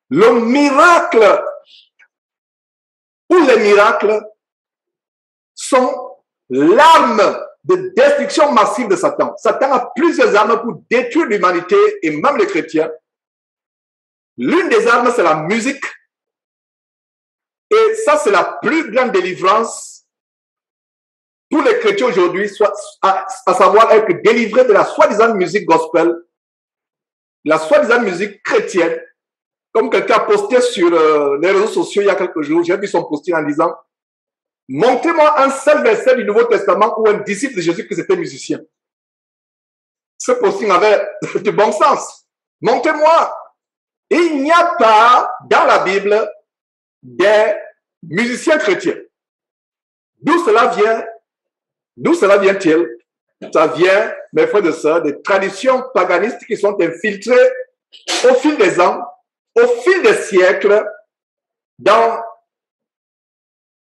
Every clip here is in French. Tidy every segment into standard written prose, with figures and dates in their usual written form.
Le miracle ou les miracles sont l'arme de destruction massive de Satan. Satan a plusieurs armes pour détruire l'humanité et même les chrétiens. L'une des armes, c'est la musique. Et ça, c'est la plus grande délivrance pour les chrétiens aujourd'hui, à savoir être délivrés de la soi-disant musique gospel, la soi-disant musique chrétienne. Comme quelqu'un a posté sur les réseaux sociaux il y a quelques jours, j'ai vu son posting en disant « Montrez-moi un seul verset du Nouveau Testament où un disciple de Jésus qui était musicien. » Ce posting avait du bon sens. Montrez-moi. Il n'y a pas dans la Bible des musiciens chrétiens. D'où cela vient? D'où cela vient-il? Ça vient, mes frères et sœurs, des traditions paganistes qui sont infiltrées au fil des ans, au fil des siècles, dans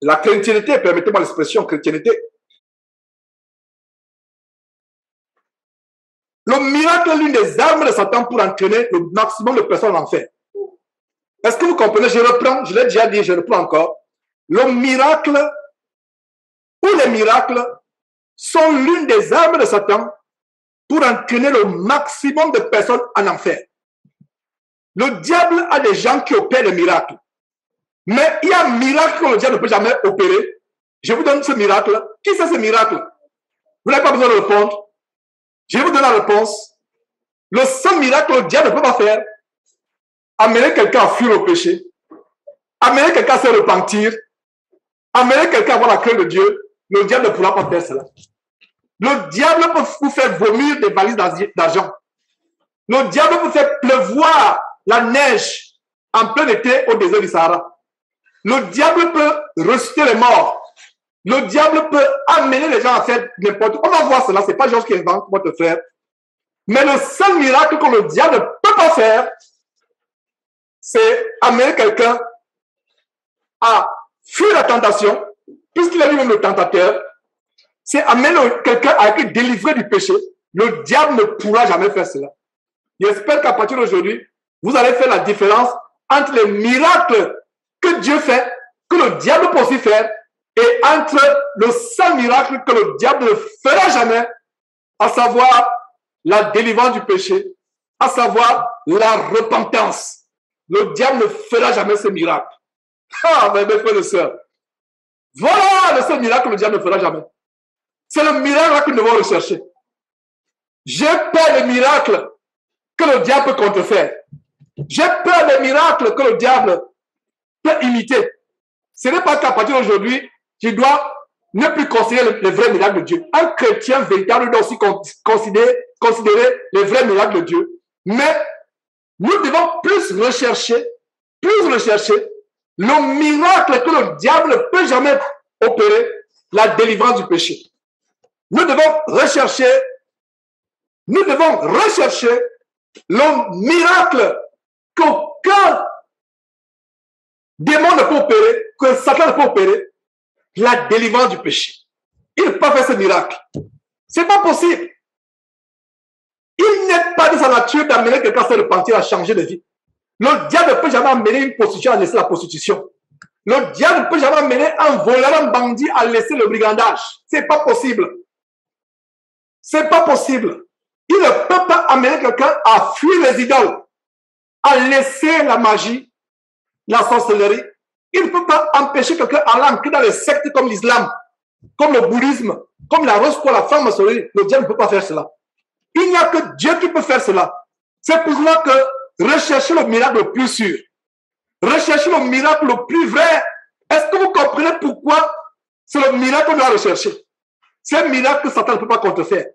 la chrétienté, permettez-moi l'expression chrétienté. Le miracle est l'une des armes de Satan pour entraîner le maximum de personnes en enfer. Est-ce que vous comprenez? Je reprends, je l'ai déjà dit, je reprends encore. Le miracle ou les miracles sont l'une des armes de Satan pour entraîner le maximum de personnes en enfer. Le diable a des gens qui opèrent les miracles. Mais il y a un miracle que le diable ne peut jamais opérer. Je vous donne ce miracle. Qui c'est ce miracle? Vous n'avez pas besoin de répondre. Je vous donne la réponse. Le seul miracle que le diable ne peut pas faire, amener quelqu'un à fuir le péché, amener quelqu'un à se repentir, amener quelqu'un à avoir la crainte de Dieu, le diable ne pourra pas faire cela. Le diable peut vous faire vomir des valises d'argent. Le diable peut faire pleuvoir la neige en plein été au désert du Sahara. Le diable peut ressusciter les morts. Le diable peut amener les gens à faire n'importe quoi. On va voir cela, ce n'est pas Georges qui invente, votre frère. Mais le seul miracle que le diable ne peut pas faire, c'est amener quelqu'un à fuir la tentation, puisqu'il est lui-même le tentateur. C'est amener quelqu'un à être délivré du péché. Le diable ne pourra jamais faire cela. J'espère qu'à partir d'aujourd'hui, vous allez faire la différence entre les miracles que Dieu fait, que le diable peut aussi faire, et entre le seul miracle que le diable ne fera jamais, à savoir la délivrance du péché, à savoir la repentance. Le diable ne fera jamais ce miracle. Ah, mes frères et sœurs. Voilà le seul miracle que le diable ne fera jamais. C'est le miracle que nous devons rechercher. J'ai peur des miracles que le diable peut contrefaire. J'ai peur des miracles que le diable peut imiter. Ce n'est pas qu'à partir d'aujourd'hui, je dois ne plus considérer les vrais miracles de Dieu. Un chrétien véritable doit aussi considérer les vrais miracles de Dieu. Mais nous devons plus rechercher le miracle que le diable ne peut jamais opérer, la délivrance du péché. Nous devons rechercher le miracle qu'aucun démon ne peut opérer, que Satan ne peut opérer, la délivrance du péché. Il ne peut pas faire ce miracle. Ce n'est pas possible. Il n'est pas de sa nature d'amener quelqu'un à se repentir, à changer de vie. Le diable ne peut jamais amener une prostitution à laisser la prostitution. Le diable ne peut jamais amener un voleur, un bandit à laisser le brigandage. Ce n'est pas possible. C'est pas possible. Il ne peut pas amener quelqu'un à fuir les idoles, à laisser la magie, la sorcellerie. Il ne peut pas empêcher quelqu'un à l'entrer dans les sectes comme l'islam, comme le bouddhisme, comme la rose pour la franc-maçonnerie. Le diable ne peut pas faire cela. Il n'y a que Dieu qui peut faire cela. C'est pour cela que recherchez le miracle le plus sûr. Recherchez le miracle le plus vrai. Est-ce que vous comprenez pourquoi c'est le miracle qu'on doit rechercher? C'est un miracle que Satan ne peut pas contrefaire.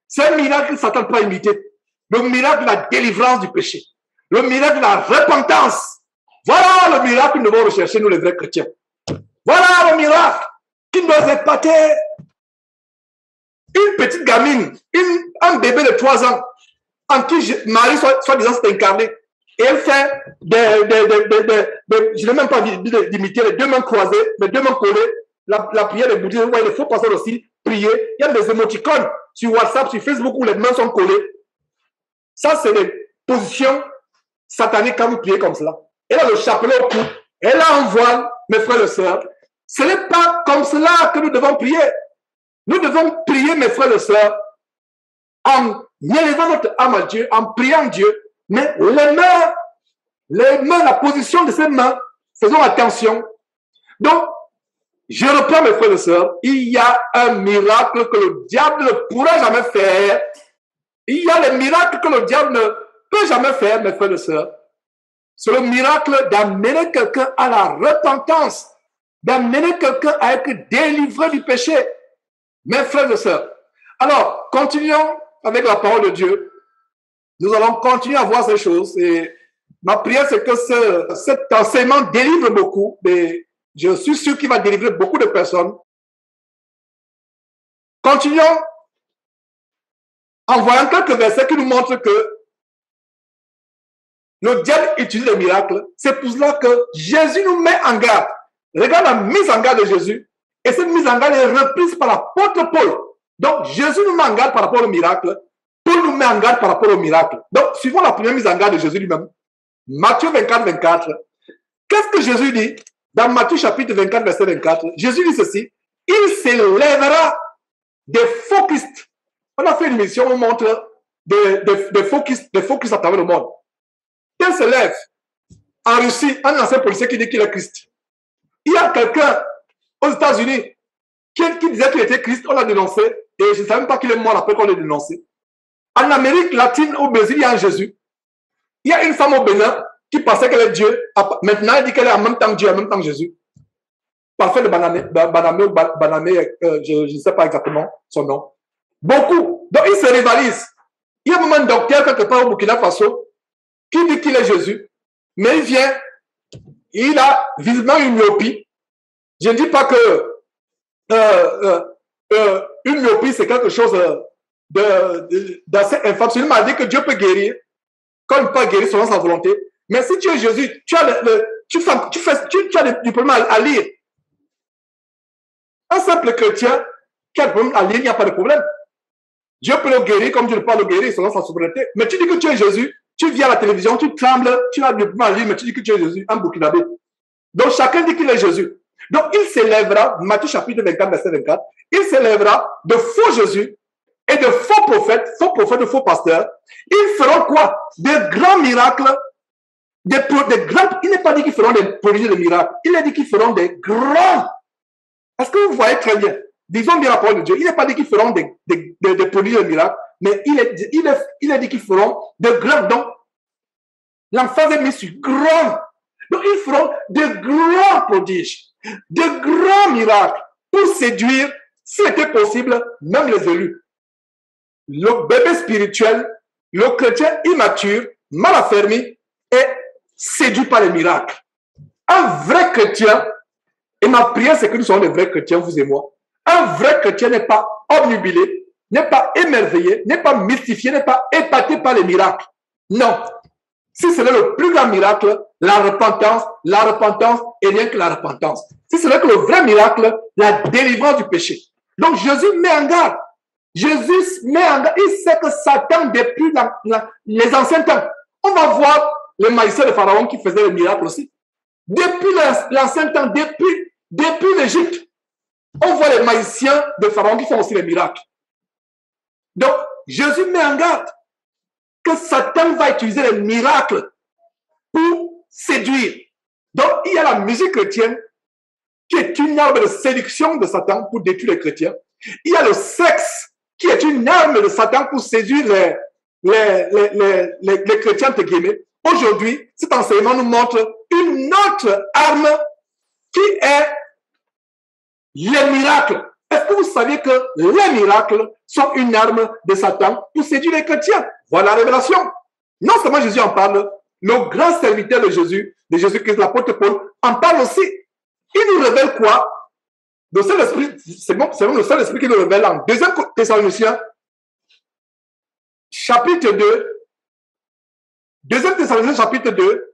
C'est un miracle que Satan ne peut pas imiter. Le miracle de la délivrance du péché. Le miracle de la repentance. Voilà le miracle que nous devons rechercher, nous les vrais chrétiens. Voilà le miracle qui nous épater. Une petite gamine, un bébé de 3 ans, en qui Marie soi-disant s'est incarnée. Et elle fait je n'ai même pas d'imiter les deux mains croisées, les deux mains collées, la prière des bouddhistes. Ouais, il faut passer aussi prier. Il y a des émoticônes sur WhatsApp, sur Facebook où les mains sont collées. Ça, c'est des positions sataniques quand vous priez comme cela. elle a le chapelet au cou, elle a un voile, mes frères et sœurs. Ce n'est pas comme cela que nous devons prier. Nous devons prier, mes frères et sœurs, en élevant notre âme à Dieu, en priant Dieu, mais les mains, la position de ces mains, faisons attention. Donc, je reprends mes frères et sœurs, il y a un miracle que le diable ne pourra jamais faire. Il y a les miracles que le diable ne peut jamais faire, mes frères et sœurs. C'est le miracle d'amener quelqu'un à la repentance, d'amener quelqu'un à être délivré du péché. Mes frères et sœurs. Alors, continuons avec la parole de Dieu. Nous allons continuer à voir ces choses. Et ma prière, c'est que cet enseignement délivre beaucoup. Mais je suis sûr qu'il va délivrer beaucoup de personnes. Continuons en voyant quelques versets qui nous montrent que le diable utilise les miracles. C'est pour cela que Jésus nous met en garde. Regarde la mise en garde de Jésus. Et cette mise en garde est reprise par l'apôtre Paul. Donc, Jésus nous met en garde par rapport au miracle. Paul nous met en garde par rapport au miracle. Donc, suivons la première mise en garde de Jésus lui-même. Matthieu 24, 24. Qu'est-ce que Jésus dit? Dans Matthieu chapitre 24, verset 24, Jésus dit ceci. Il s'élèvera des faux Christ. On a fait une mission, on montre des faux Christ à travers le monde. Quel se lève en Russie, un ancien policier qui dit qu'il est Christ. Il y a quelqu'un aux États-Unis qui disait qu'il était Christ, on l'a dénoncé, et je ne savais même pas qu'il est mort après qu'on l'ait dénoncé. En Amérique latine, au Brésil, il y a un Jésus. Il y a une femme au Bénin qui pensait qu'elle est Dieu. Maintenant, elle dit qu'elle est en même temps Dieu, en même temps que Jésus. Parfait de Banamé, je ne sais pas exactement son nom. Beaucoup. Donc, ils se rivalisent. Il y a même un docteur quelque part au Burkina Faso qui dit qu'il est Jésus, mais il vient, il a visiblement une myopie. Je ne dis pas que une myopie, c'est quelque chose d'assez infâme. Il m'a dit que Dieu peut guérir, quand il peut pas guérir selon sa volonté. Mais si tu es Jésus, tu as du problème à lire. Un simple chrétien qui a du problème à lire, il n'y a pas de problème. Dieu peut le guérir comme Dieu ne peut pas le guérir selon sa souveraineté. Mais tu dis que tu es Jésus, tu viens à la télévision, tu trembles, tu as du problème à lire, mais tu dis que tu es Jésus, un Burkinabé. Donc chacun dit qu'il est Jésus. Donc il s'élèvera, Matthieu chapitre 24, verset 24, il s'élèvera de faux Jésus et de faux prophètes, de faux pasteurs. Ils feront quoi? De grands miracles, il n'est pas dit qu'ils feront des prodiges de miracles, il a dit qu'ils feront des grands. Est-ce que vous voyez très bien? Disons bien la parole de Dieu. Il n'est pas dit qu'ils feront des prodiges de miracles, mais il a dit qu'ils feront de grands. Donc, l'emphase est mise sur grand. Donc, ils feront de grands prodiges, de grands miracles pour séduire, si c'était possible, même les élus. Le bébé spirituel, le chrétien immature, mal affermi, est séduit par les miracles. Un vrai chrétien, et ma prière c'est que nous soyons des vrais chrétiens, vous et moi. Un vrai chrétien n'est pas obnubilé, n'est pas émerveillé, n'est pas mystifié, n'est pas épaté par les miracles. Non. Si c'est le plus grand miracle, la repentance et rien que la repentance. Si c'est le vrai miracle, la délivrance du péché. Donc Jésus met en garde. Jésus met en garde. Il sait que Satan, depuis les anciens temps, on va voir les magiciens de Pharaon qui faisaient les miracles aussi. Depuis l'ancien temps, depuis l'Égypte, on voit les magiciens de Pharaon qui font aussi les miracles. Donc, Jésus met en garde que Satan va utiliser les miracles pour séduire. Donc, il y a la musique chrétienne qui est une arme de séduction de Satan pour détruire les chrétiens. Il y a le sexe qui est une arme de Satan pour séduire les chrétiens, entre guillemets. Aujourd'hui, cet enseignement nous montre une autre arme qui est les miracles. Est-ce que vous saviez que les miracles sont une arme de Satan pour séduire les chrétiens? Voilà la révélation. Non seulement Jésus en parle, le grand serviteur de Jésus-Christ, l'apôtre Paul, en parle aussi. Il nous révèle quoi? Le Saint-Esprit, c'est même le Saint-Esprit qui nous révèle en 2 Thessaloniciens, chapitre 2. 2 Thessaloniciens, chapitre 2.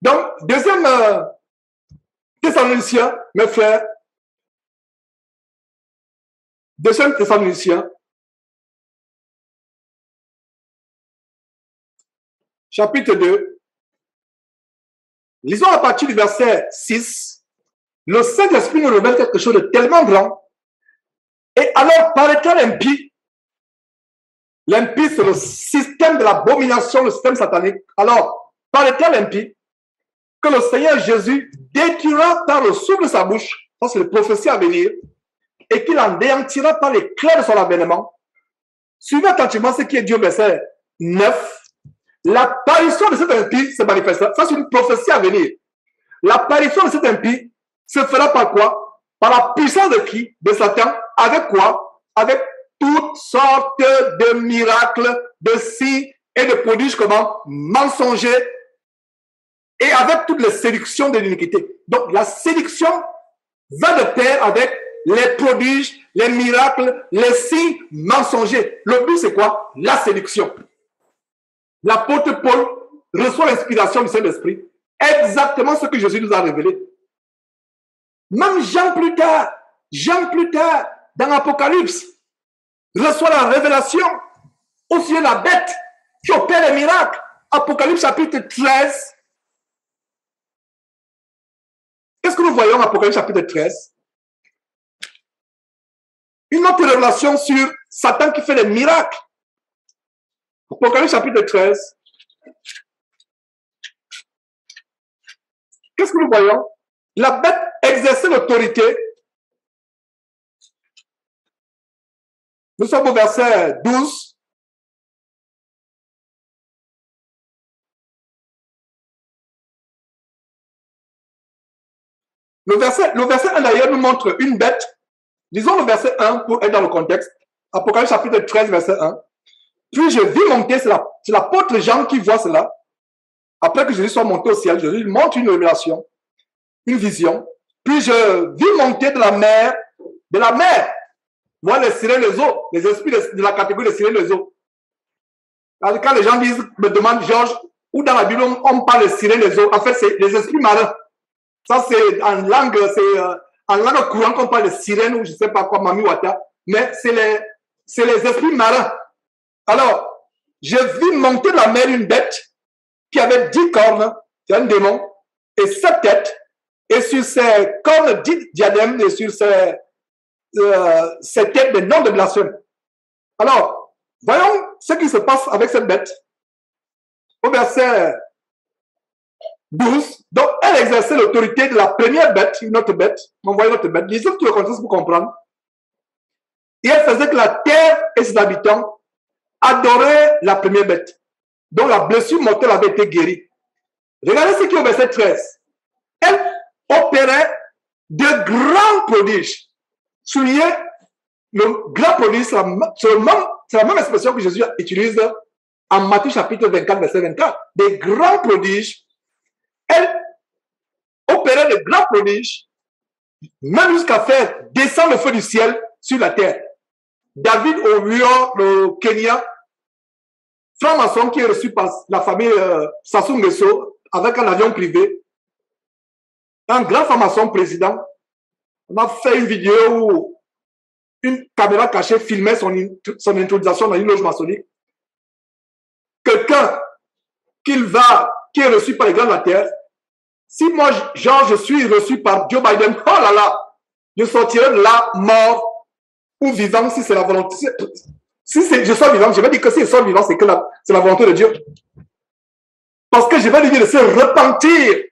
Donc, 2 Thessaloniciens, mes frères, Deuxième Thessaloniciens, chapitre 2. Lisons à partir du verset 6. Le Saint-Esprit nous révèle quelque chose de tellement grand. Et alors, paraît-il l'impie? L'impie, c'est le système de l'abomination, le système satanique. Alors, paraît-il l'impie que le Seigneur Jésus détruira par le souffle de sa bouche, ça c'est le prophétie à venir, et qu'il anéantira par l'éclair de son avènement. Suivez attentivement ce qui est dit au verset 9. L'apparition de cet impie se manifestera. Ça, c'est une prophétie à venir. L'apparition de cet impie se fera par quoi? Par la puissance de qui? De Satan. Avec quoi? Avec toutes sortes de miracles, de signes et de prodiges, comment? Mensongers, et avec toutes les séductions de l'iniquité. Donc, la séduction va de pair avec les prodiges, les miracles, les signes mensongers. Le but, c'est quoi? La séduction. L'apôtre Paul reçoit l'inspiration du Saint-Esprit. Exactement ce que Jésus nous a révélé. Même Jean plus tard, dans l'Apocalypse, reçoit la révélation au sujet de la bête qui opère les miracles. Apocalypse chapitre 13. Qu'est-ce que nous voyons en Apocalypse chapitre 13? Une autre révélation sur Satan qui fait des miracles. Apocalypse chapitre 13. Qu'est-ce que nous voyons? La bête exerçait l'autorité. Nous sommes au verset 12. Le verset 1 d'ailleurs nous montre une bête. Lisons le verset 1 pour être dans le contexte. Apocalypse chapitre 13, verset 1. Puis je vis monter, c'est l'apôtre Jean qui voit cela. Après que Jésus soit monté au ciel, Jésus montre une révélation, une vision. Puis je vis monter de la mer. Moi, les sirènes des eaux, les esprits de la catégorie des sirènes des eaux. Quand les gens me demandent, Georges, où dans la Bible on parle des sirènes des eaux, en fait, c'est les esprits marins. Ça, c'est en langue courante qu'on parle de sirènes ou je ne sais pas quoi, Mami Wata. Mais c'est les esprits marins. Alors, je vis monter de la mer une bête qui avait 10 cornes, c'est un démon, et 7 têtes, et sur ses cornes 10 diadèmes, et sur ses têtes des noms de blasphème. Alors, voyons ce qui se passe avec cette bête. Au verset 12, donc elle exerçait l'autorité de la première bête, une autre bête, on voit une autre bête, lisez tout le contexte pour comprendre. Et elle faisait que la terre et ses habitants adoraient la première bête, dont la blessure mortelle avait été guérie. Regardez ce qui est au verset 13. Elle opérait de grands prodiges. Soulignez, le grand prodige, c'est la même expression que Jésus utilise en Matthieu chapitre 24, verset 24. Des grands prodiges. Elle opérait de grands prodiges, même jusqu'à faire descendre le feu du ciel sur la terre. David Oyo, le Kenya, franc-maçon qui est reçu par la famille Sassou Nguesso avec un avion privé, un grand franc-maçon président, on a fait une vidéo où une caméra cachée filmait son intronisation dans une loge maçonnique. Quelqu'un qui est reçu par les grands de la terre, si moi, genre, je suis reçu par Joe Biden, oh là là, je sortirai de là mort ou vivant si c'est la volonté. Si je sois vivant, je vais dire que si je sois vivant, c'est la volonté de Dieu. Parce que je vais lui dire de se repentir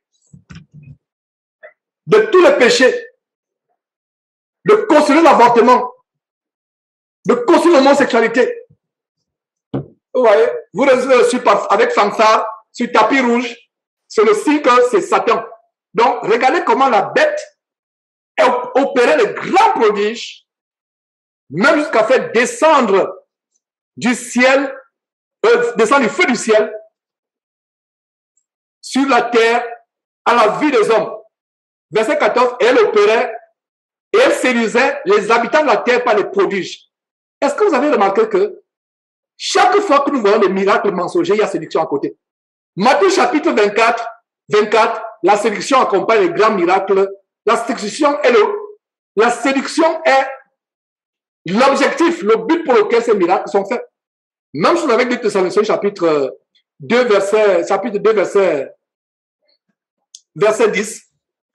de tous les péchés, de cautionner l'avortement, de cautionner l'homosexualité. Vous voyez, vous reçu avec fanfare, sur tapis rouge, c'est le signe que c'est Satan. Donc, regardez comment la bête opérait de grands prodiges, même jusqu'à faire descendre du ciel, descendre du feu du ciel sur la terre à la vie des hommes. Verset 14, elle opérait et elle séduisait les habitants de la terre par les prodiges. Est-ce que vous avez remarqué que chaque fois que nous voyons des miracles mensongers, il y a séduction à côté? Matthieu chapitre 24, la séduction accompagne les grands miracles. La séduction est l'objectif, le but pour lequel ces miracles sont faits. Même chose avec 2 Thessaloniciens chapitre 2, verset 10.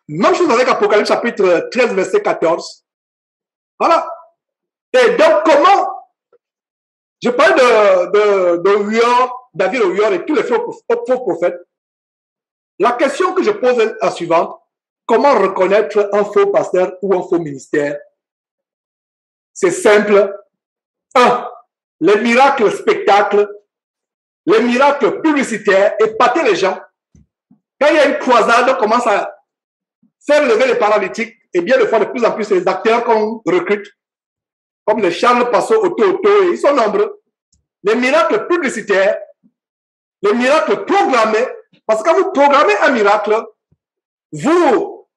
Même chose avec Apocalypse chapitre 13, verset 14. Voilà. Et donc, comment? Je parle de Huor, David de Huor et tous les faux prophètes. La question que je pose est la suivante. Comment reconnaître un faux pasteur ou un faux ministère? C'est simple. 1. Les miracles spectacles, les miracles publicitaires, épater les gens. Quand il y a une croisade, on commence à faire lever les paralytiques, et bien des fois, de plus en plus, c'est les acteurs qu'on recrute, comme les Charles Passot, Otto, et ils sont nombreux. Les miracles publicitaires, les miracles programmés, parce que quand vous programmez un miracle, vous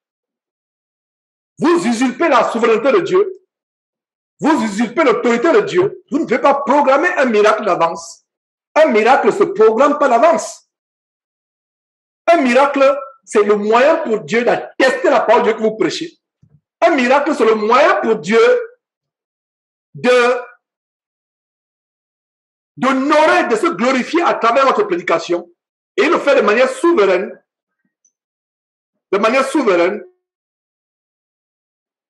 usurpez la souveraineté de Dieu, vous usurpez l'autorité de Dieu. Vous ne pouvez pas programmer un miracle d'avance. Un miracle ne se programme pas d'avance. Un miracle, c'est le moyen pour Dieu d'attester la parole de Dieu que vous prêchez. Un miracle, c'est le moyen pour Dieu d'honorer, de se glorifier à travers votre prédication. Et il le fait de manière souveraine. De manière souveraine.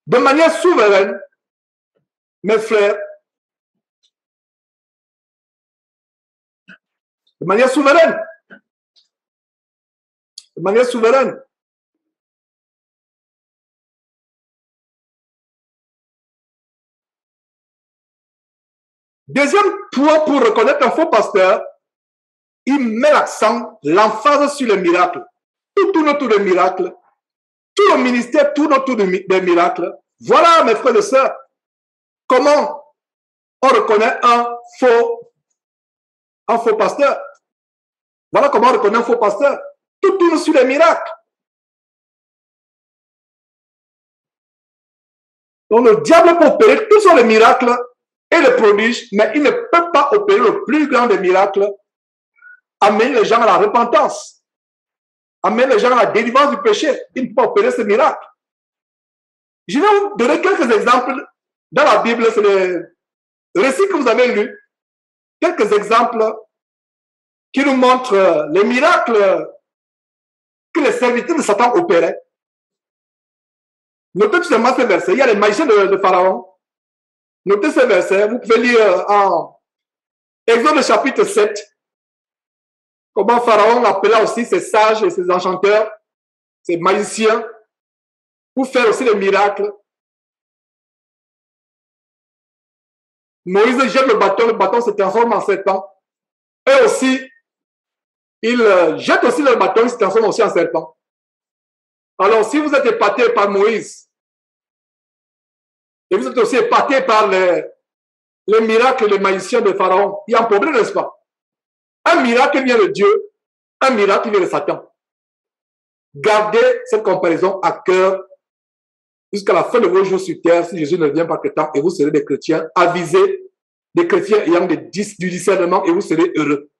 De manière souveraine. Mes frères, de manière souveraine. De manière souveraine. Deuxième point pour reconnaître un faux pasteur, il met l'accent, l'emphase sur les miracles. Tout tourne autour des miracles. Tout le ministère tourne autour des miracles. Voilà, mes frères et sœurs, comment on reconnaît un faux pasteur. Voilà comment on reconnaît un faux pasteur. Tout tourne sur les miracles. Donc le diable peut opérer tous sur les miracles et les prodiges, mais il ne peut pas opérer le plus grand des miracles, amener les gens à la repentance, amener les gens à la délivrance du péché. Il ne peut pas opérer ce miracle. Je vais vous donner quelques exemples dans la Bible, c'est les récits que vous avez lus, quelques exemples qui nous montrent les miracles que les serviteurs de Satan opéraient. Notez tout simplement ces versets. Il y a les magiciens de Pharaon. Notez ces versets. Vous pouvez lire en Exode chapitre 7, comment Pharaon appela aussi ses sages et ses enchanteurs, ses magiciens, pour faire aussi des miracles. Moïse jette le bâton se transforme en serpent. Et aussi, il jette aussi le bâton, il se transforme aussi en serpent. Alors, si vous êtes épaté par Moïse, et vous êtes aussi épaté par les miracles des magiciens de Pharaon, il y a un problème, n'est-ce pas? Un miracle vient de Dieu, un miracle vient de Satan. Gardez cette comparaison à cœur jusqu'à la fin de vos jours sur terre, si Jésus ne vient pas que temps, et vous serez des chrétiens avisés, des chrétiens ayant du discernement, et vous serez heureux.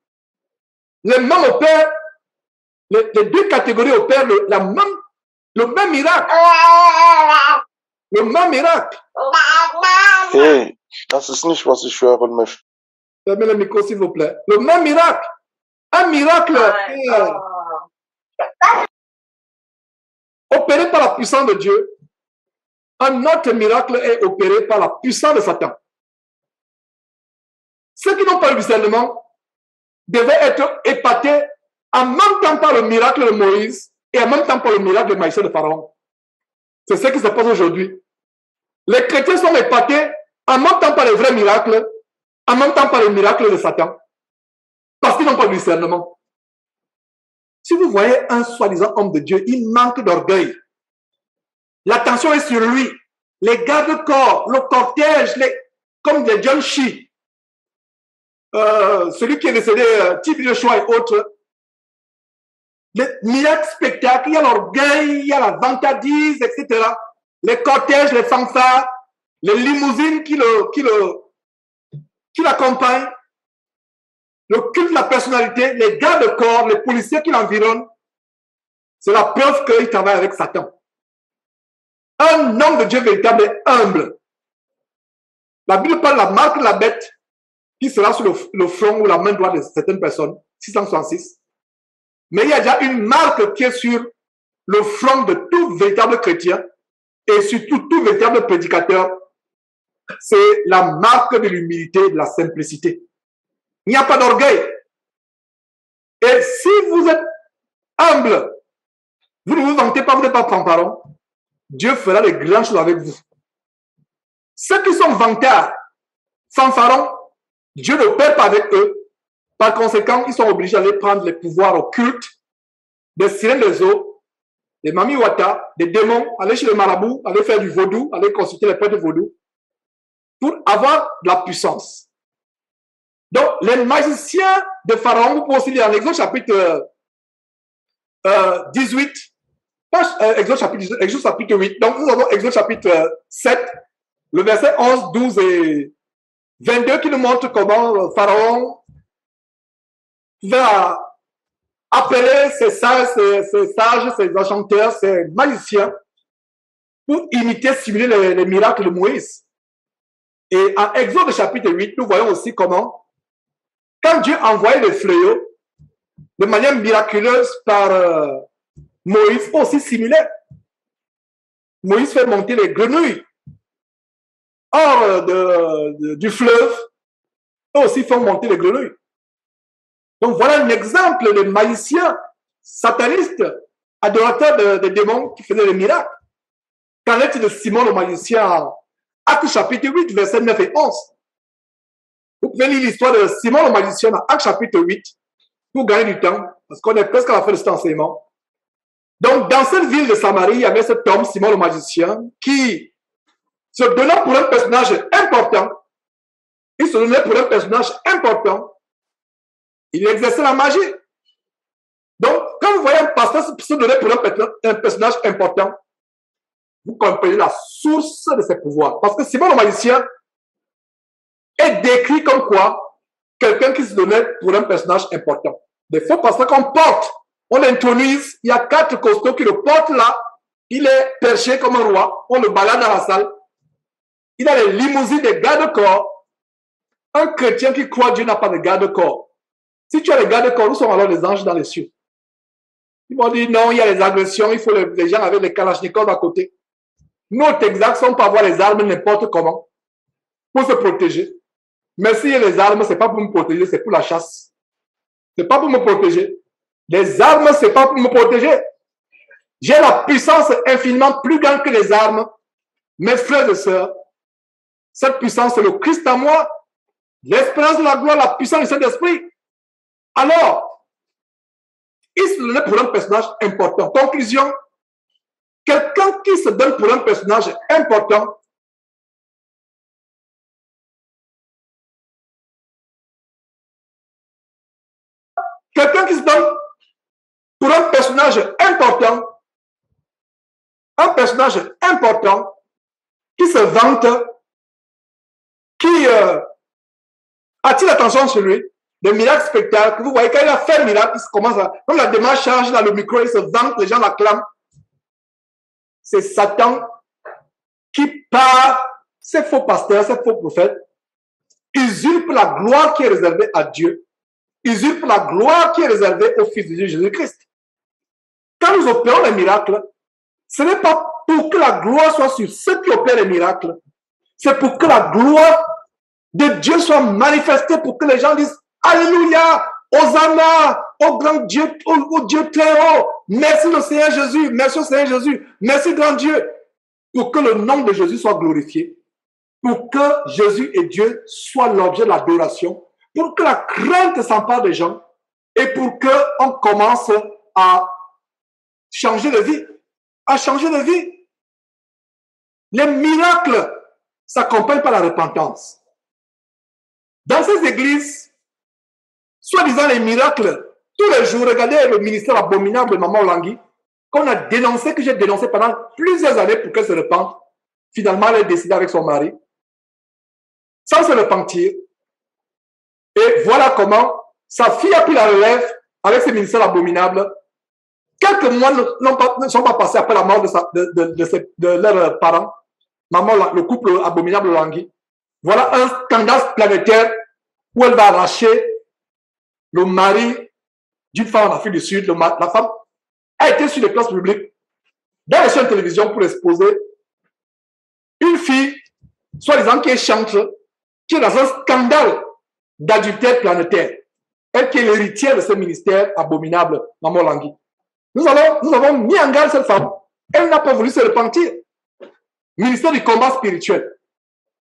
Les mêmes opèrent, les deux catégories opèrent le même miracle. Le même miracle. Hey, das ist nicht, was ich hören möchte. Fermez le micro, s'il vous plaît. Le même miracle. Un miracle opéré par la puissance de Dieu. Un autre miracle est opéré par la puissance de Satan. Ceux qui n'ont pas le discernement devaient être épatés en même temps par le miracle de Moïse et en même temps par le miracle de magicien de Pharaon. C'est ce qui se passe aujourd'hui. Les chrétiens sont épatés en même temps par les vrais miracles, en même temps par les miracles de Satan. Parce qu'ils n'ont pas de discernement. Si vous voyez un soi-disant homme de Dieu, il manque d'orgueil. L'attention est sur lui. Les gardes-corps, le cortège, comme des John Shee, celui qui est décédé, Type de choix et autres. Les miracles spectacles, il y a l'orgueil, il y a la vantardise, etc. Les cortèges, les fanfares, les limousines qui l'accompagnent, le culte de la personnalité, les gardes-corps, les policiers qui l'environnent. C'est la preuve qu'il travaille avec Satan. Un homme de Dieu véritable est humble. La Bible parle de la marque de la bête qui sera sur le front ou la main droite de certaines personnes, 666. Mais il y a déjà une marque qui est sur le front de tout véritable chrétien et surtout tout véritable prédicateur. C'est la marque de l'humilité et de la simplicité. Il n'y a pas d'orgueil. Et si vous êtes humble, vous ne vous vantez pas, vous n'êtes pas fanfaron, Dieu fera de grandes choses avec vous. Ceux qui sont vantards, fanfarons, Dieu ne perd pas avec eux. Par conséquent, ils sont obligés d'aller prendre les pouvoirs occultes des sirènes des eaux, des mami wata, des démons, aller chez le marabout, aller faire du vaudou, aller consulter les prêtres vaudou pour avoir de la puissance. Donc, les magiciens de Pharaon, vous pouvez aussi lire en Exode chapitre 18, Exode chapitre 8. Donc, nous avons Exode chapitre 7, le verset 11, 12 et 22 qui nous montre comment Pharaon va appeler ses sages, ses enchanteurs, ses magiciens pour imiter, simuler les miracles de Moïse. Et en Exode chapitre 8, nous voyons aussi comment, quand Dieu envoyait les fléaux de manière miraculeuse par Moïse, aussi similaire. Moïse fait monter les grenouilles hors du fleuve, eux aussi font monter les grenouilles. Donc voilà un exemple de magicien sataniste, adorateur de démons qui faisait des miracles. Qu'en est-il de Simon le magicien, Actes chapitre 8, versets 9 et 11. Vous pouvez lire l'histoire de Simon le magicien dans Actes chapitre 8 pour gagner du temps, parce qu'on est presque à la fin de cet enseignement. Donc dans cette ville de Samarie, il y avait cet homme, Simon le magicien, qui se donnait pour un personnage important. Il se donnait pour un personnage important. Il exerçait la magie. Donc, quand vous voyez un pasteur se donner pour un personnage important, vous comprenez la source de ses pouvoirs. Parce que Simon le magicien est décrit comme quoi quelqu'un qui se donnait pour un personnage important. Des faux pasteurs qu'on porte, on l'intronise, il y a 4 costauds qui le portent là, il est perché comme un roi, on le balade dans la salle, il a les limousines des garde-corps. Un chrétien qui croit Dieu n'a pas de garde-corps. Si tu as les garde-corps, où sont alors les anges dans les cieux? Ils m'ont dit non, il y a les agressions, il faut les gens avec les kalachnikovs à côté. Notre exaction pas avoir les armes n'importe comment pour se protéger. Mais si les armes, c'est pas pour me protéger, c'est pour la chasse. C'est pas pour me protéger. Les armes, c'est pas pour me protéger. J'ai la puissance infiniment plus grande que les armes. Mes frères et sœurs, cette puissance, c'est le Christ en moi. L'espérance de la gloire, la puissance du Saint-Esprit. Alors, il se donnait pour un personnage important. Conclusion, quelqu'un qui se donne pour un personnage important, quelqu'un qui se donne pour un personnage important, qui se vante, qui attire l'attention sur lui, des miracles spectacles. Vous voyez, quand il a fait le miracle, il commence à... Comme la démarche change dans le micro, il se vante, les gens l'acclament. C'est Satan qui, par ces faux pasteurs, ces faux prophètes, usurpe la gloire qui est réservée à Dieu, usurpe la gloire qui est réservée au Fils de Dieu, Jésus-Christ. Quand nous opérons les miracles, ce n'est pas pour que la gloire soit sur ceux qui opèrent les miracles, c'est pour que la gloire de Dieu soit manifestée, pour que les gens disent Alléluia, Hosanna, au grand Dieu, au Dieu très haut. Merci le Seigneur Jésus, merci au Seigneur Jésus, merci grand Dieu. Pour que le nom de Jésus soit glorifié, pour que Jésus et Dieu soient l'objet de l'adoration, pour que la crainte s'empare des gens et pour qu'on commence à changer de vie, Les miracles s'accompagnent par la repentance. Dans ces églises, soi-disant les miracles, tous les jours, regardez le ministère abominable de Maman Olangui, qu'on a dénoncé, que j'ai dénoncé pendant plusieurs années pour qu'elle se repente. Finalement, elle est décédée avec son mari, sans se repentir. Et voilà comment sa fille a pris la relève avec ce ministère abominable. Quelques mois ne sont pas passés après la mort de leurs parents, maman, le couple abominable Olangui. Voilà un scandale planétaire où elle va arracher le mari d'une femme en Afrique du Sud. La femme a été sur les places publiques, dans les chaînes de télévision pour exposer une fille, soi-disant qui est chanteuse, qui est dans un scandale d'adultère planétaire. Elle qui est l'héritière de ce ministère abominable, Maman Langui. Nous avons mis en garde cette femme. Elle n'a pas voulu se repentir. Ministère du combat spirituel.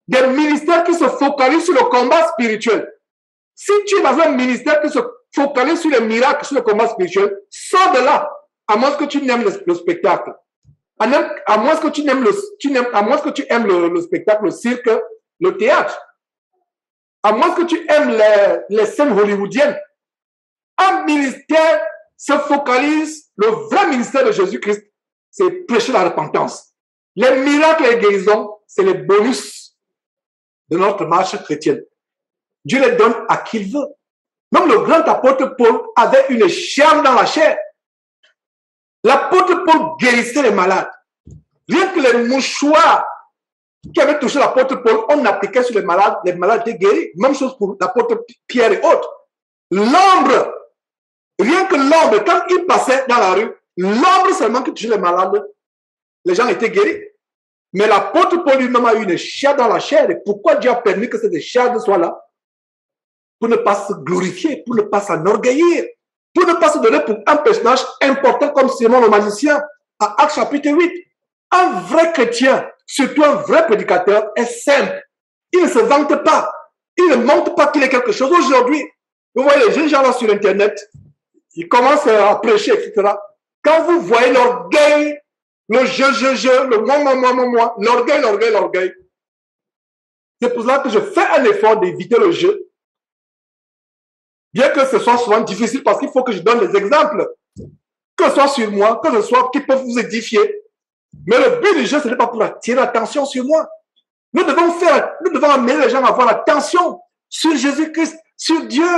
Des ministères qui se focalisent sur le combat spirituel. Si tu es dans un ministère qui se focalise sur les miracles, sur le combat spirituel, sors de là, à moins que tu n'aimes le spectacle. À moins que tu aimes le spectacle, le cirque, le théâtre. À moins que tu aimes les scènes hollywoodiennes. Un ministère se focalise, le vrai ministère de Jésus-Christ, c'est prêcher la repentance. Les miracles et les guérisons, c'est les bonus de notre marche chrétienne. Dieu les donne à qui il veut. Même le grand apôtre Paul avait une chair dans la chair. L'apôtre Paul guérissait les malades. Rien que les mouchoirs qui avaient touché l'apôtre Paul, on appliquait sur les malades étaient guéris. Même chose pour l'apôtre Pierre et autres. L'ombre, rien que l'ombre, quand il passait dans la rue, l'ombre seulement qui touchait les malades, les gens étaient guéris. Mais l'apôtre Paul lui-même a eu une chair dans la chair. Et pourquoi Dieu a permis que cette chair soit là? Pour ne pas se glorifier, pour ne pas s'enorgueillir, pour ne pas se donner pour un personnage important comme Simon le magicien, à Actes chapitre 8. Un vrai chrétien, surtout un vrai prédicateur, est simple. Il ne se vante pas. Il ne montre pas qu'il est quelque chose. Aujourd'hui, vous voyez les jeunes gens là sur Internet, ils commencent à prêcher, etc. Quand vous voyez l'orgueil, le je, le moi, l'orgueil. C'est pour cela que je fais un effort d'éviter le jeu. Bien que ce soit souvent difficile parce qu'il faut que je donne des exemples. Que ce soit sur moi, que ce soit qui peuvent vous édifier. Mais le but du jeu, ce n'est pas pour attirer l'attention sur moi. Nous devons amener les gens à avoir l'attention sur Jésus-Christ, sur Dieu,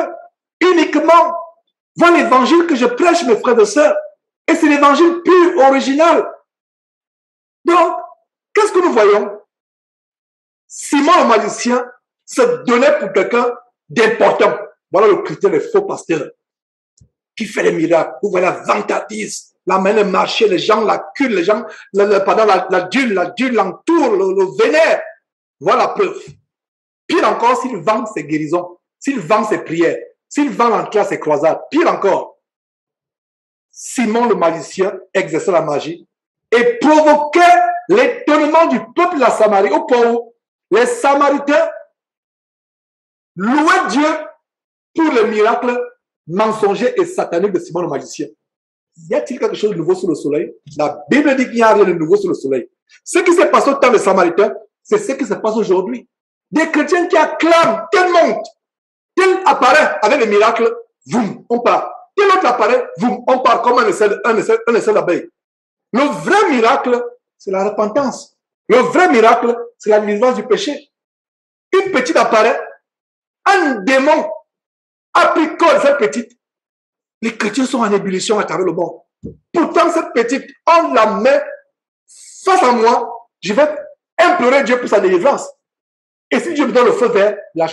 uniquement. Voir l'évangile que je prêche, mes frères et sœurs. Et c'est l'évangile pur, original. Donc, qu'est-ce que nous voyons? Simon le magicien se donnait pour quelqu'un d'important. Voilà le critère des faux pasteurs qui fait les miracles. Vous voyez la vantardise, la manière de marcher, les gens l'acculent, les gens, pendant la dune l'entoure, le vénère. Voilà la preuve. Pire encore, s'il vend ses guérisons, s'il vend ses prières, s'il vend l'entrée à ses croisades, pire encore, Simon le magicien exerçait la magie et provoquait l'étonnement du peuple de la Samarie, au point où les Samaritains louaient Dieu pour le miracle mensonger et satanique de Simon le magicien. Y a-t-il quelque chose de nouveau sous le soleil? La Bible dit qu'il n'y a rien de nouveau sous le soleil. Ce qui s'est passé au temps des Samaritains, c'est ce qui se passe aujourd'hui. Des chrétiens qui acclament, tel monte, tel apparaît avec les miracles, boum, on part. Tel autre apparaît, boum, on part comme un essai d'abeille. Le vrai miracle, c'est la repentance. Le vrai miracle, c'est la délivrance du péché. Une petite apparaît, un démon apricole cette petite. Les chrétiens sont en ébullition à travers le monde. Pourtant, cette petite, on la met face à moi, je vais implorer Dieu pour sa délivrance. Et si Dieu me donne le feu vert, la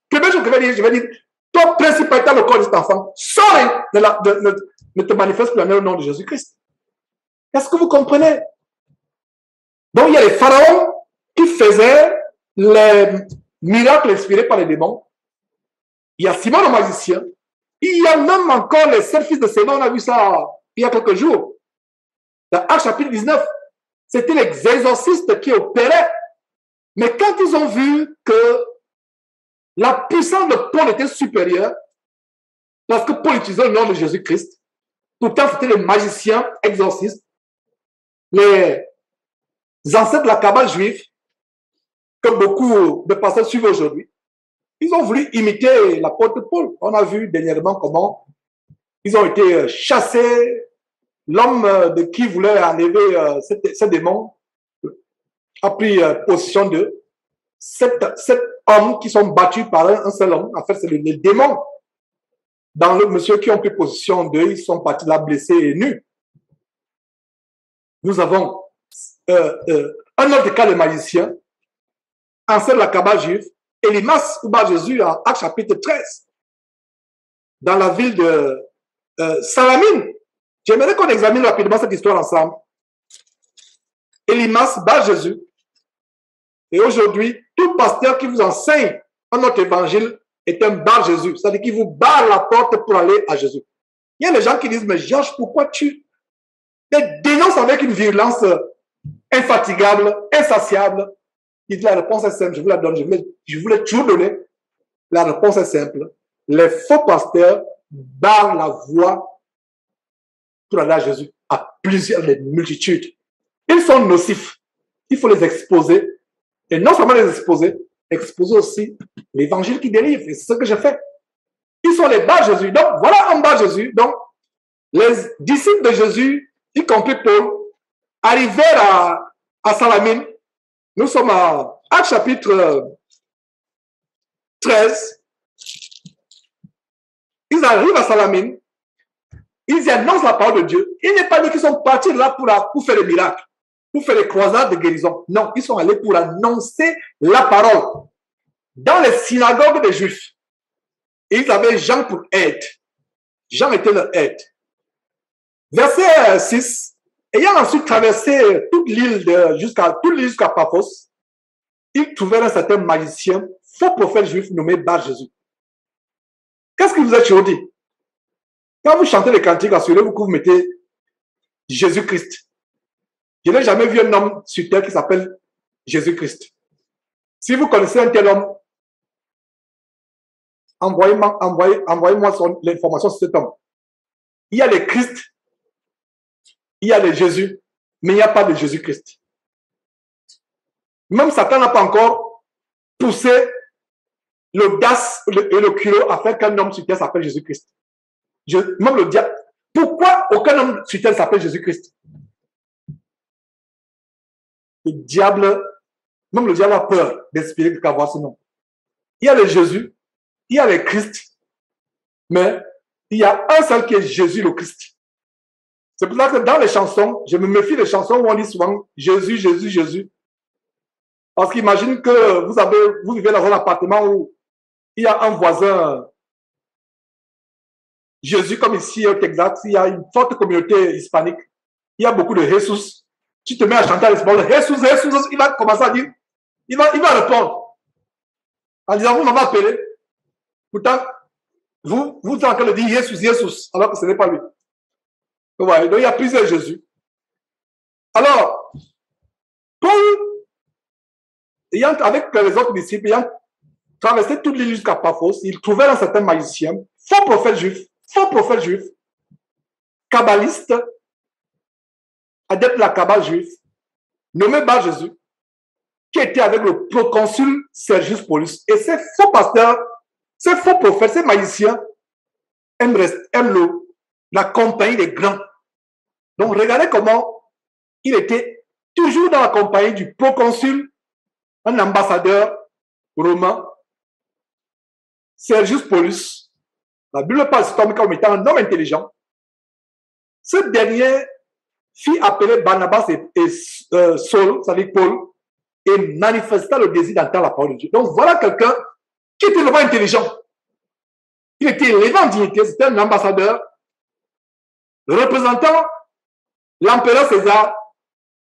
première chose que je vais dire, toi, principal dans le corps de cet enfant, sors ne te manifeste plus au nom de Jésus-Christ. Est-ce que vous comprenez? Donc, il y a les pharaons qui faisaient les miracles inspirés par les démons. Il y a Simon le magicien. Il y a même encore les 7 fils de Sénon. On a vu ça il y a quelques jours. Dans Actes chapitre 19, c'était les exorcistes qui opéraient. Mais quand ils ont vu que la puissance de Paul était supérieure, parce que Paul utilisait le nom de Jésus-Christ, pourtant c'était les magiciens exorcistes, les ancêtres de la Kabbale juive, que beaucoup de pasteurs suivent aujourd'hui, ils ont voulu imiter l'apôtre Paul. On a vu dernièrement comment ils ont été chassés. L'homme de qui voulait enlever ces démons a pris possession d'eux. 7 hommes qui sont battus par un seul homme. En fait, c'est les démons. Dans le monsieur qui ont pris possession d'eux, ils sont partis là blessés et nus. Nous avons un autre cas de magicien. enseigne la Kabbale juive, Elimas ou Bar-Jésus en Actes chapitre 13, dans la ville de Salamine. J'aimerais qu'on examine rapidement cette histoire ensemble. Elimas, Bar-Jésus. Et aujourd'hui, tout pasteur qui vous enseigne notre évangile est un Bar-Jésus, c'est-à-dire qu'il vous barre la porte pour aller à Jésus. Il y a des gens qui disent, mais Georges, pourquoi tu dénonces avec une virulence infatigable, insatiable? Il dit, la réponse est simple, je vous la donne, je vous l'ai toujours donnée. La réponse est simple. Les faux pasteurs barrent la voie pour aller à Jésus à plusieurs multitudes. Ils sont nocifs. Il faut les exposer. Et non seulement les exposer aussi l'évangile qui délivre. Et c'est ce que je fais. Ils sont les Bar-Jésus. Donc, voilà un Bar-Jésus. Donc, les disciples de Jésus, y compris Paul, arrivèrent à Salamine. Nous sommes à Actes chapitre 13. Ils arrivent à Salamine. Ils y annoncent la parole de Dieu. Il n'est pas dit qu'ils sont partis là pour faire des miracles, pour faire des croisades de guérison. Non, ils sont allés pour annoncer la parole dans les synagogues des Juifs. Et ils avaient Jean pour aide. Jean était leur aide. Verset 6. Ayant ensuite traversé toute l'île jusqu'à Paphos, ils trouvèrent un certain magicien, faux prophète juif nommé Bar-Jésus. Qu'est-ce que vous êtes toujours dit? Quand vous chantez les cantiques, assurez-vous que vous mettez Jésus-Christ. Je n'ai jamais vu un homme sur terre qui s'appelle Jésus-Christ. Si vous connaissez un tel homme, envoyez-moi l'information sur cet homme. Il y a les Christ, il y a les Jésus, mais il n'y a pas de Jésus-Christ. Même Satan n'a pas encore poussé l'audace et le culot à faire qu'un homme sur terre s'appelle Jésus-Christ. Même le diable. Pourquoi aucun homme sur terre s'appelle Jésus-Christ? Même le diable a peur d'inspirer quelqu'un à voir ce nom. Il y a les Jésus, il y a les Christ, mais il y a un seul qui est Jésus le Christ. C'est pour ça que dans les chansons, je me méfie des chansons où on dit souvent Jésus, Jésus, Jésus. Parce qu'imagine que vous vivez dans un appartement où il y a un voisin Jésus, comme ici au Texas, il y a une forte communauté hispanique. Il y a beaucoup de Jesus. Tu te mets à chanter à l'espagnol, Jesus, Jesus, il va commencer à dire, il va répondre. En disant, vous m'avez appelé. Pourtant, vous êtes en train de dire Jesus, Jesus, alors que ce n'est pas lui. Ouais, donc il y a plusieurs Jésus. Alors, Paul, avec les autres disciples, ayant traversé toute l'île jusqu'à Paphos, il trouvait un certain magicien, faux prophète juif, kabbaliste, adepte de la Kabbale juive, nommé Bar-Jésus, qui était avec le proconsul Sergius Paulus. Et ces faux pasteurs, ces faux prophètes, ces magiciens aiment la compagnie des grands. Donc regardez comment il était toujours dans la compagnie du proconsul, un ambassadeur romain, Sergius Paulus. La Bible parle de cet homme comme étant un homme intelligent. Ce dernier fit appeler Barnabas et Saul, c'est-à-dire Paul, et manifesta le désir d'entendre la parole de Dieu. Donc voilà quelqu'un qui était vraiment intelligent. Il était élevé en dignité, c'était un ambassadeur représentant l'empereur César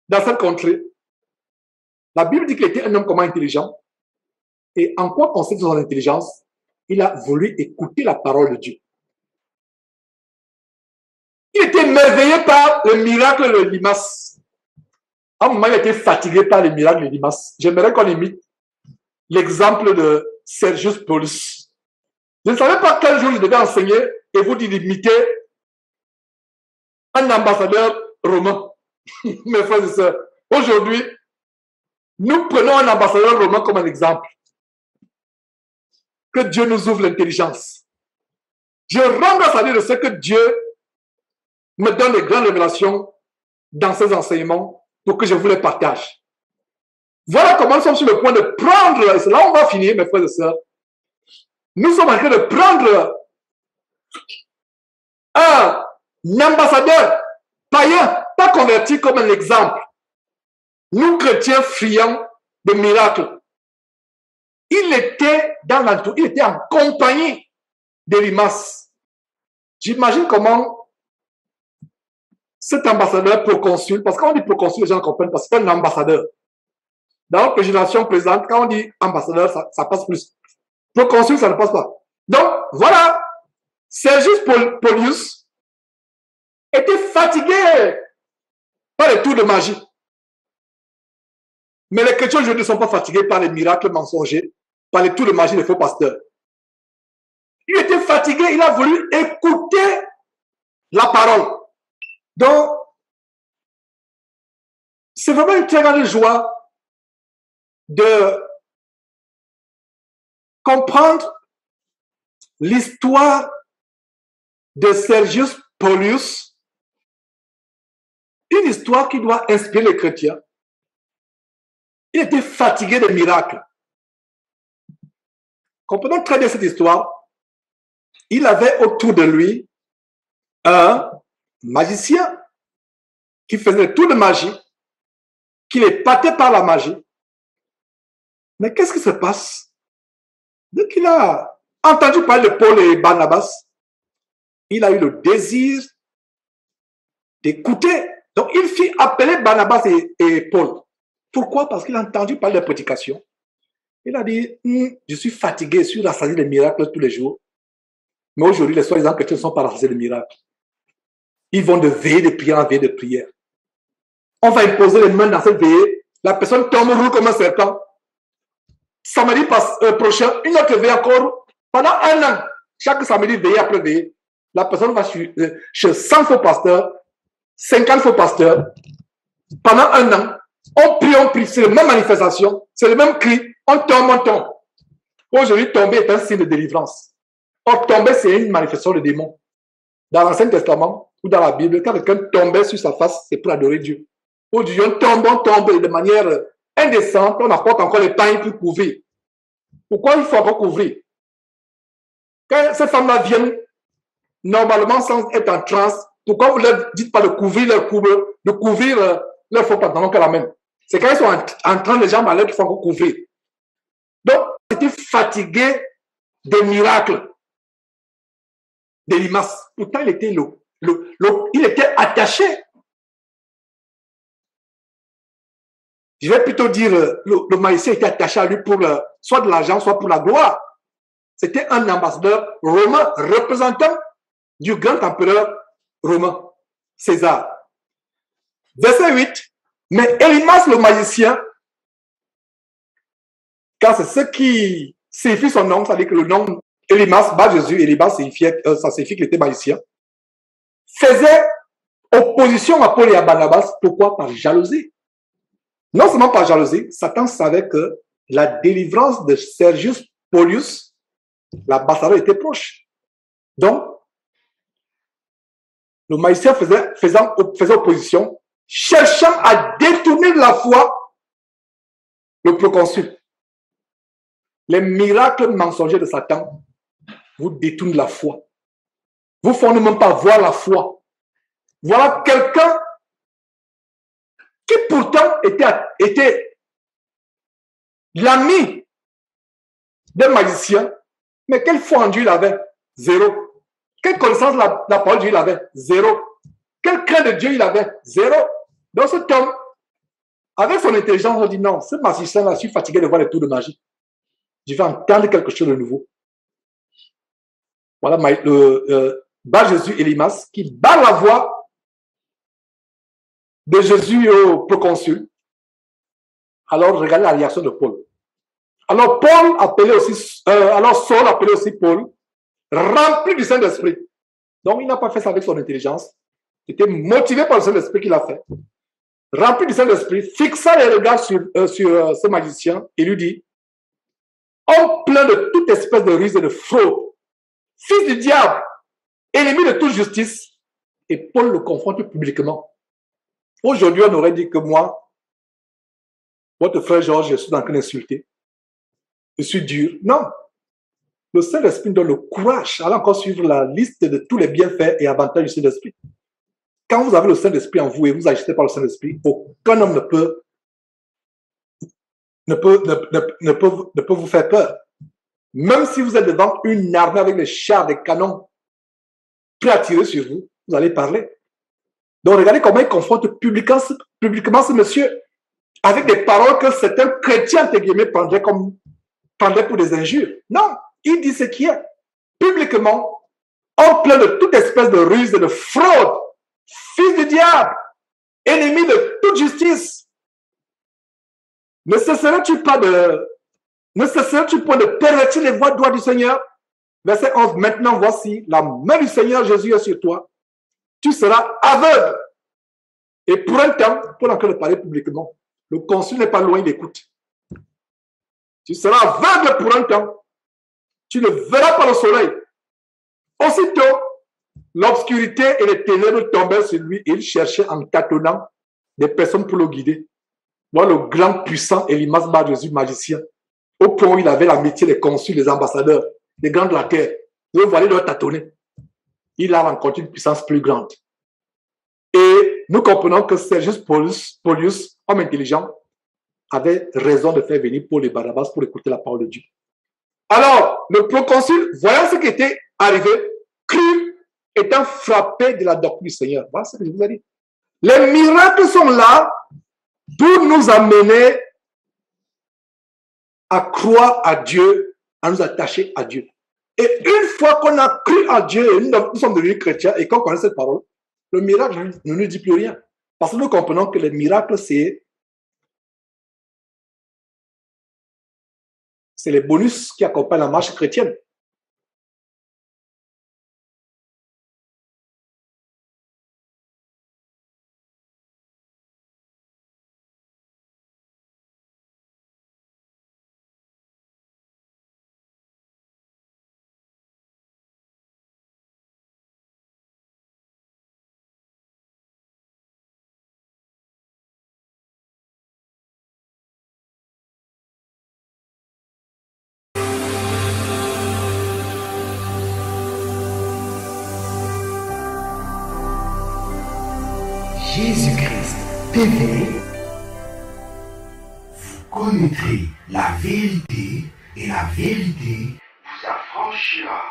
dans cette contrée. La Bible dit qu'il était un homme comment intelligent. Et en quoi consiste son intelligence? Il a voulu écouter la parole de Dieu. Il était émerveillé par le miracle de Limas. À un moment, il était fatigué par le miracle de Limas. J'aimerais qu'on imite l'exemple de Sergius Paulus. Je ne savais pas quel jour je devais enseigner et vous d'imiter un ambassadeur romain. Mes frères et sœurs, aujourd'hui, nous prenons un ambassadeur romain comme un exemple. Que Dieu nous ouvre l'intelligence. Je rends grâce à Dieu de ce que Dieu me donne de grandes révélations dans ces enseignements pour que je vous les partage. Voilà comment nous sommes sur le point de prendre, et c'est là où on va finir, mes frères et sœurs. Nous sommes en train de prendre un ambassadeur païen, pas converti comme un exemple. Nous, chrétiens friands de miracles, il était dans l'entourage, il était en compagnie d'Élymas. J'imagine comment cet ambassadeur proconsul, parce que quand on dit proconsul, les gens comprennent parce que c'est un ambassadeur. Dans notre génération présente, quand on dit ambassadeur, ça passe plus. Proconsul, ça ne passe pas. Donc, voilà, Sergius Paulius était fatigué par les tours de magie. Mais les chrétiens aujourd'hui ne sont pas fatigués par les miracles mensongers, par les tours de magie des faux pasteurs. Il était fatigué, il a voulu écouter la parole. Donc, c'est vraiment une très grande joie de comprendre l'histoire de Sergius Paulius, une histoire qui doit inspirer les chrétiens. Il était fatigué des miracles. Comprenons très bien cette histoire. Il avait autour de lui un magicien qui faisait tout de magie, qui l'épatait par la magie. Mais qu'est-ce qui se passe? Dès qu'il a entendu parler de Paul et Barnabas, il a eu le désir d'écouter. Donc, il fit appeler Barnabas et Paul. Pourquoi? Parce qu'il a entendu parler de prédication. Il a dit, je suis fatigué, je suis rassasié de miracles tous les jours. Mais aujourd'hui, les soi-disant chrétiens ne sont pas rassasiés de miracles. Ils vont de veillée de prière en veillée de prière. On va imposer les mains dans cette veillée. La personne tombe roule comme un serpent. Samedi prochain, une autre veillée encore. Pendant un an, chaque samedi, veillée après veillée, la personne va chez 100 faux pasteurs, 50 faux pasteurs. Pendant un an, on prie, c'est la même manifestation, c'est le même cri, on tombe. Aujourd'hui, tomber est un signe de délivrance. Or, tomber, c'est une manifestation de démon. Dans l'Ancien Testament ou dans la Bible, quand quelqu'un tombait sur sa face, c'est pour adorer Dieu. Aujourd'hui, on tombe de manière indécente, on apporte encore les pains pour couvrir. Pourquoi il faut encore couvrir? Quand ces femmes-là viennent, normalement, sans être en transe, pourquoi vous ne leur dites pas de couvrir leur faux pantalon que la même? C'est quand ils sont en train de jambes à l'air qu'il faut encore couvrir. Donc, il était fatigué des miracles d'Élymas. Pourtant, il était attaché. Je vais plutôt dire, le magicien était attaché à lui pour soit de l'argent, soit pour la gloire. C'était un ambassadeur romain, représentant du grand empereur romain, César. Verset 8. Mais Élymas le magicien, car c'est ce qui signifie son nom, c'est-à-dire que le nom Élymas, Jésus, Élymas, ça signifie qu'il était magicien, faisait opposition à Paul et à Barnabas. Pourquoi? Par jalousie. Non seulement par jalousie, Satan savait que la délivrance de Sergius Paulius, l'ambassadeur, était proche. Donc, le magicien faisait opposition, cherchant à détourner de la foi le proconsul. Les miracles mensongers de Satan vous détournent de la foi. Vous ne font même pas voir la foi. Voilà quelqu'un qui pourtant était l'ami d'un magicien, mais quelle foi en Dieu il avait? Zéro. Quelle connaissance de la parole de Dieu il avait? Zéro. Quelle crainte de Dieu il avait? Zéro. Donc cet homme, avec son intelligence, on dit non, ce magicien-là, je suis fatigué de voir les tours de magie. Je vais entendre quelque chose de nouveau. Voilà Jésus Élymas qui bat la voix de Jésus au proconsul. Alors, regardez la réaction de Paul. Alors, Saul appelait aussi Paul, rempli du Saint-Esprit. Donc, il n'a pas fait ça avec son intelligence. Il était motivé par le Saint-Esprit qu'il a fait. Rempli du Saint-Esprit, fixa les regards sur ce magicien et lui dit, homme plein de toute espèce de ruse et de fraude, fils du diable, ennemi de toute justice. Et Paul le confronte publiquement. Aujourd'hui, on aurait dit que moi, votre frère Georges, je suis en train d'insulter. Je suis dur. Non. Le Saint-Esprit donne le courage. Allez encore suivre la liste de tous les bienfaits et avantages du Saint-Esprit. Quand vous avez le Saint-Esprit en vous et vous agissez par le Saint-Esprit, aucun homme ne peut ne peut vous faire peur. Même si vous êtes devant une armée avec des chars, des canons prêts à tirer sur vous, vous allez parler. Donc regardez comment il confronte publiquement ce monsieur avec des paroles que certains chrétiens, entre guillemets, prendraient pour des injures. Non, il dit ce qui est. Publiquement, en plein de toute espèce de ruse et de fraude, fils du diable, ennemi de toute justice. Ne cesseras-tu pas de pervertir les voies droites du Seigneur? Verset 11, maintenant voici, la main du Seigneur Jésus est sur toi. Tu seras aveugle. Et pour un temps, pour encore le parler publiquement, le consul n'est pas loin, il écoute. Tu seras aveugle pour un temps. Tu ne verras pas le soleil. Aussitôt, l'obscurité et les ténèbres tombèrent sur lui et il cherchait en tâtonnant des personnes pour le guider. Voilà le grand puissant Elimas Bar Jésus, magicien, au point où il avait la métier des consuls, des ambassadeurs, des grands de la terre. Et vous voyez leur tâtonner. Il a rencontré une puissance plus grande. Et nous comprenons que Sergius Paulius, homme intelligent, avait raison de faire venir Paul et Barnabas pour écouter la parole de Dieu. Alors, le proconsul, voyant ce qui était arrivé, crut, étant frappé de la doctrine du Seigneur. Voilà ce que je vous ai dit. Les miracles sont là pour nous amener à croire à Dieu, à nous attacher à Dieu. Et une fois qu'on a cru à Dieu, et nous sommes devenus chrétiens, et qu'on connaît cette parole, le miracle ne nous dit plus rien. Parce que nous comprenons que les miracles, c'est les bonus qui accompagnent la marche chrétienne. Jésus-Christ TV, vous connaîtrez la vérité et la vérité vous affranchira.